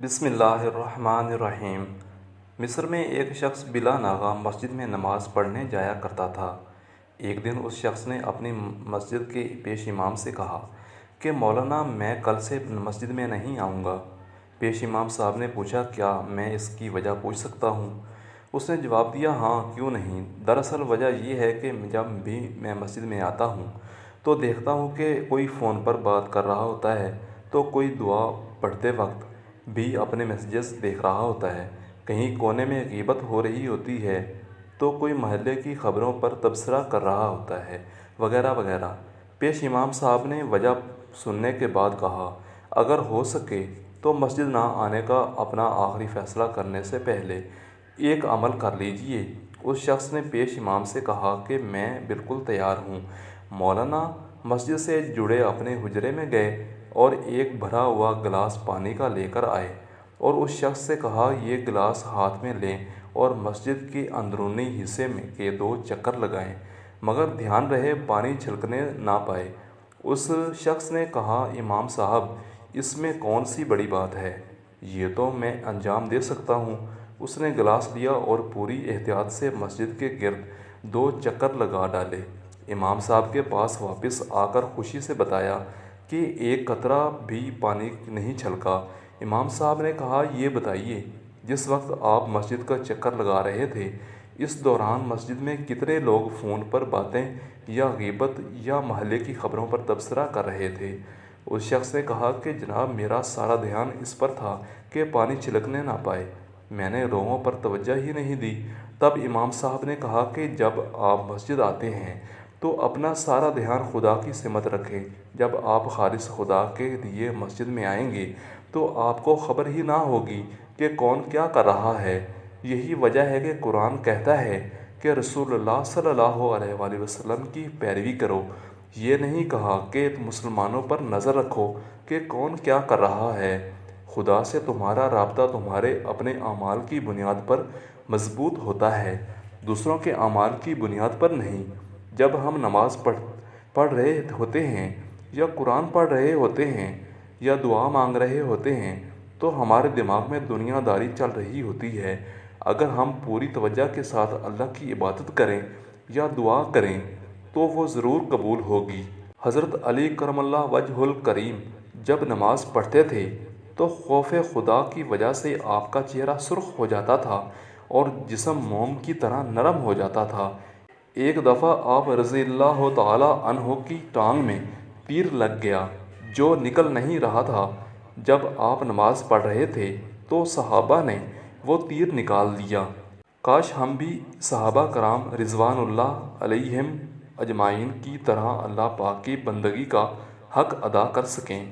بسم اللہ الرحمن الرحیم۔ مصر میں ایک شخص بلا ناغہ مسجد میں نماز پڑھنے جایا کرتا تھا۔ ایک دن اس شخص نے اپنی مسجد کے پیش امام سے کہا کہ مولانا، میں کل سے مسجد میں نہیں آؤں گا۔ پیش امام صاحب نے پوچھا، کیا میں اس کی وجہ پوچھ سکتا ہوں؟ اس نے جواب دیا، ہاں کیوں نہیں۔ دراصل وجہ یہ ہے کہ جب بھی میں مسجد میں آتا ہوں تو دیکھتا ہوں کہ کوئی فون پر بات کر رہا ہوتا ہے تو کوئی دعا پڑھتے وقت بھی اپنے میسیجز دیکھ رہا ہوتا ہے، کہیں کونے میں غیبت ہو رہی ہوتی ہے تو کوئی محلے کی خبروں پر تبصرہ کر رہا ہوتا ہے، وغیرہ وغیرہ۔ پیش امام صاحب نے وجہ سننے کے بعد کہا، اگر ہو سکے تو مسجد نہ آنے کا اپنا آخری فیصلہ کرنے سے پہلے ایک عمل کر لیجئے۔ اس شخص نے پیش امام سے کہا کہ میں بالکل تیار ہوں مولانا۔ مسجد سے جڑے اپنے حجرے میں گئے اور ایک بھرا ہوا گلاس پانی کا لے کر آئے اور اس شخص سے کہا، یہ گلاس ہاتھ میں لیں اور مسجد کے اندرونی حصے کے 2 چکر لگائیں، مگر دھیان رہے پانی چھلکنے نہ پائے۔ اس شخص نے کہا، امام صاحب، اس میں کون سی بڑی بات ہے، یہ تو میں انجام دے سکتا ہوں۔ اس نے گلاس لیا اور پوری احتیاط سے مسجد کے گرد 2 چکر لگا ڈالے۔ امام صاحب کے پاس واپس آ کر خوشی سے بتایا کہ ایک قطرہ بھی پانی نہیں چھلکا۔ امام صاحب نے کہا، یہ بتائیے، جس وقت آپ مسجد کا چکر لگا رہے تھے اس دوران مسجد میں کتنے لوگ فون پر باتیں یا غیبت یا محلے کی خبروں پر تبصرہ کر رہے تھے؟ اس شخص نے کہا کہ جناب، میرا سارا دھیان اس پر تھا کہ پانی چھلکنے نہ پائے، میں نے لوگوں پر توجہ ہی نہیں دی۔ تب امام صاحب نے کہا کہ جب آپ مسجد آتے ہیں تو اپنا سارا دھیان خدا کی سمت رکھیں۔ جب آپ خالص خدا کے لیے مسجد میں آئیں گے تو آپ کو خبر ہی نہ ہوگی کہ کون کیا کر رہا ہے۔ یہی وجہ ہے کہ قرآن کہتا ہے کہ رسول اللہ صلی اللہ علیہ وآلہ وسلم کی پیروی کرو۔ یہ نہیں کہا کہ مسلمانوں پر نظر رکھو کہ کون کیا کر رہا ہے۔ خدا سے تمہارا رابطہ تمہارے اپنے اعمال کی بنیاد پر مضبوط ہوتا ہے، دوسروں کے اعمال کی بنیاد پر نہیں۔ جب ہم نماز پڑھ رہے ہوتے ہیں یا قرآن پڑھ رہے ہوتے ہیں یا دعا مانگ رہے ہوتے ہیں تو ہمارے دماغ میں دنیا داری چل رہی ہوتی ہے۔ اگر ہم پوری توجہ کے ساتھ اللہ کی عبادت کریں یا دعا کریں تو وہ ضرور قبول ہوگی۔ حضرت علی کرم اللہ وجہہ الکریم جب نماز پڑھتے تھے تو خوف خدا کی وجہ سے آپ کا چہرہ سرخ ہو جاتا تھا اور جسم موم کی طرح نرم ہو جاتا تھا۔ ایک دفعہ آپ رضی اللہ تعالیٰ عنہ کی ٹانگ میں تیر لگ گیا جو نکل نہیں رہا تھا۔ جب آپ نماز پڑھ رہے تھے تو صحابہ نے وہ تیر نکال دیا۔ کاش ہم بھی صحابہ کرام رضوان اللہ علیہم اجمعین کی طرح اللہ پاک کی بندگی کا حق ادا کر سکیں۔